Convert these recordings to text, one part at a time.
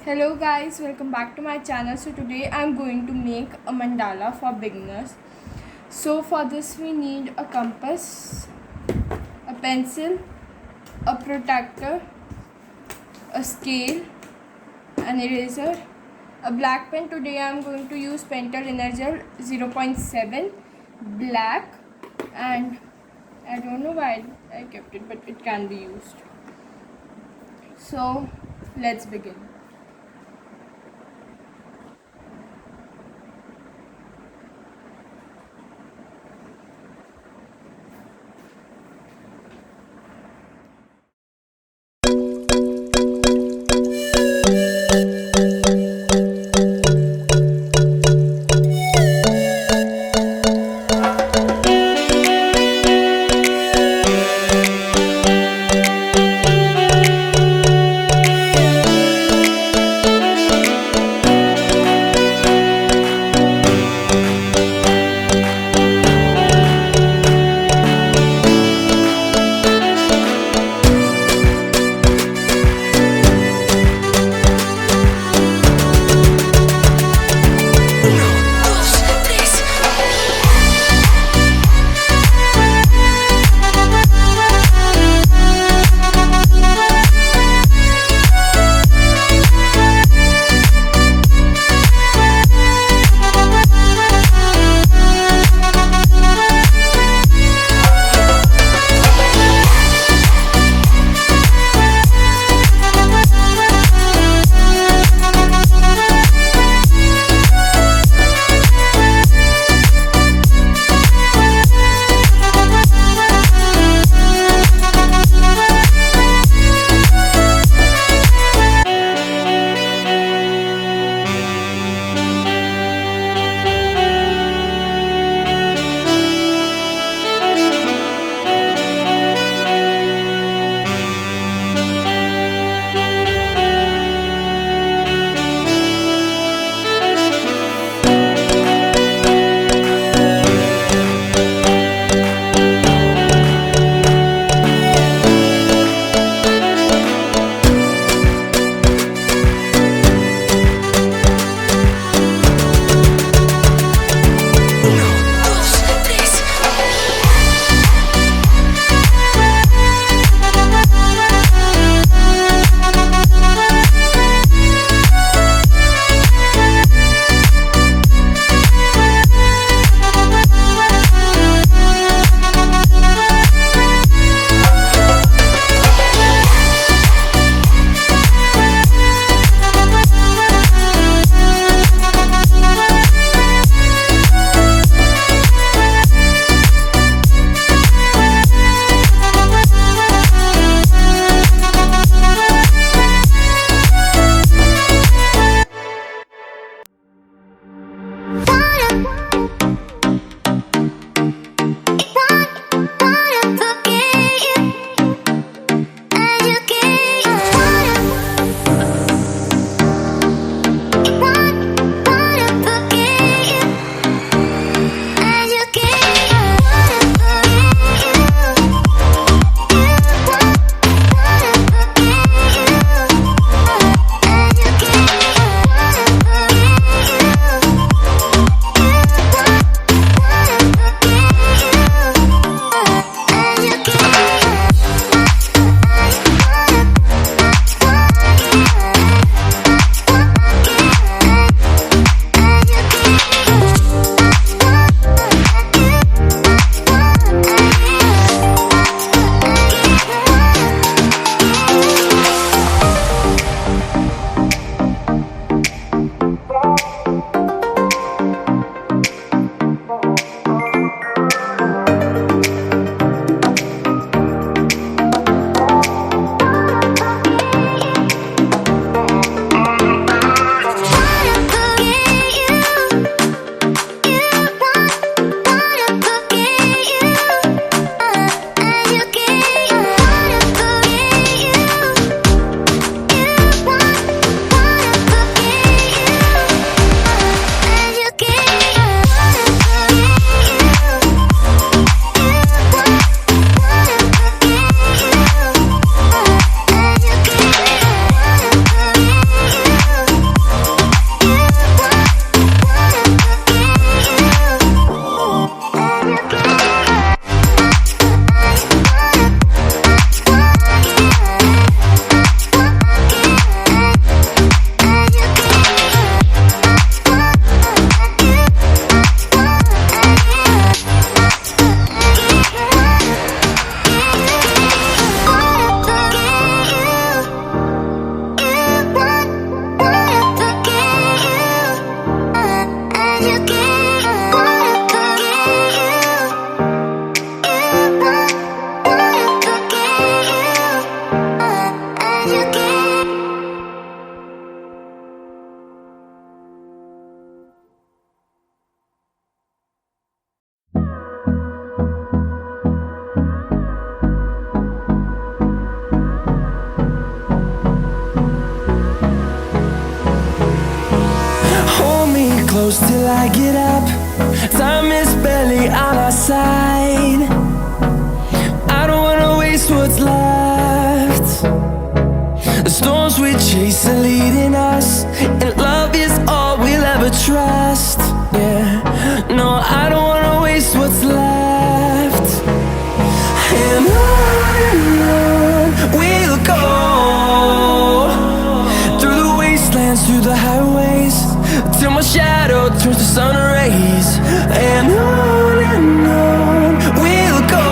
Hello guys, welcome back to my channel. So today I'm going to make a mandala for beginners. So for this we need a compass, a pencil, a protractor, a scale, an eraser, a black pen. Today I'm going to use Pentel Energel 0.7 black, and I don't know why I kept it, but it can be used. So let's begin. close till I get up. Time is barely on our side. I don't wanna waste what's left. The storms we chase are leading us, and love is all we'll ever trust. Yeah, no, I don't wanna waste what's left. And on we'll go, through the wastelands, through the highways, till my shadow turns to sun rays. And on we'll go,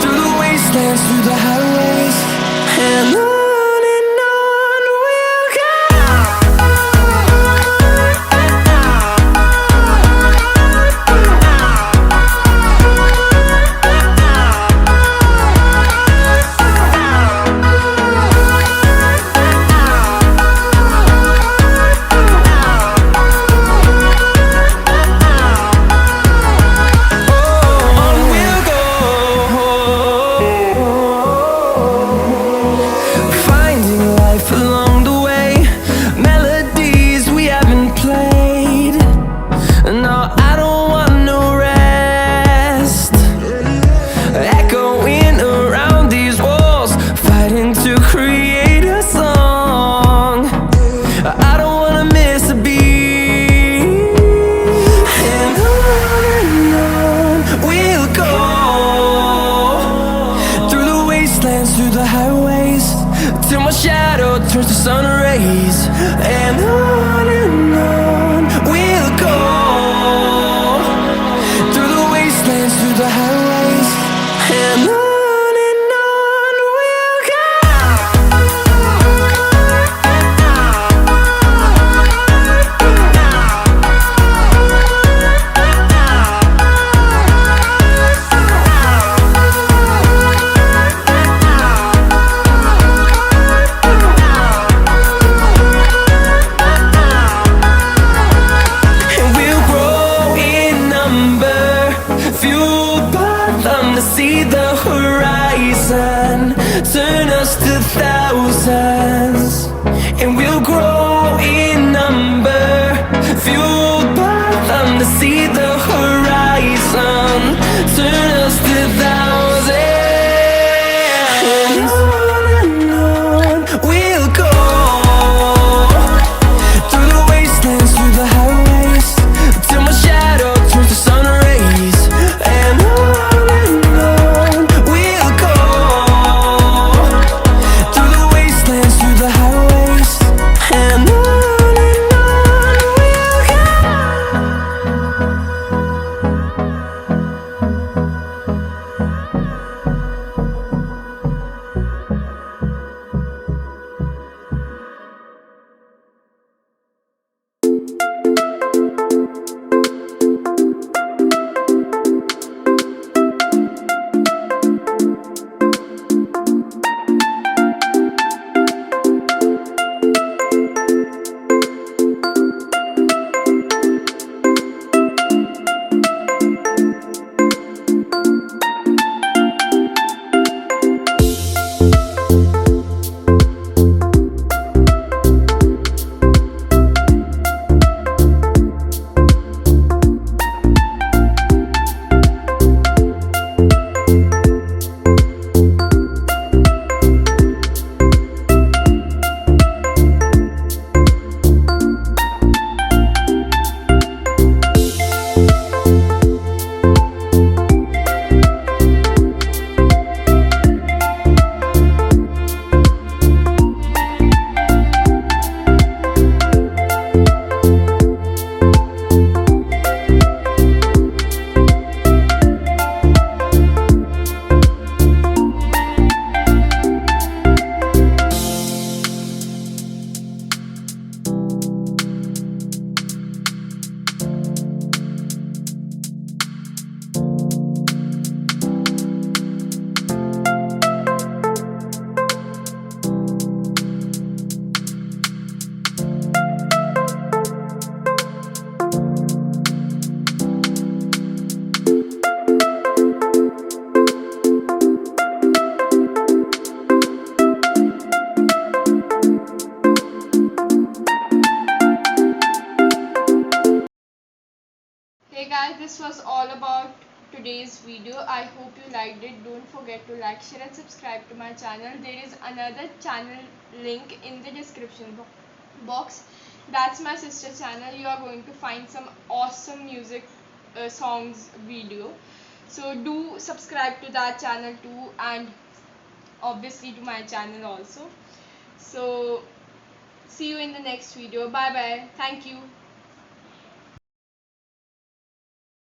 through the wastelands, through the highways, and on we'll go. Through the highways, till my shadow turns to sun rays. And on we'll go, through the wastelands, through the highways, and on we'll go. To see the horizon turn us to thousands, and we'll grow in number, fueled by them. To see the horizon turn us to thousands, and on we'll go, through the wastelands, through the highways, till my shadow turns to sun rays. And we'll go, through the wastelands, this was all about today's video. I hope you liked it. Don't forget to like, share and subscribe to my channel. There is another channel link in the description box. That's my sister channel. You are going to find some awesome music songs video. So do subscribe to that channel too, and obviously to my channel also. So see you in the next video. Bye bye. Thank you.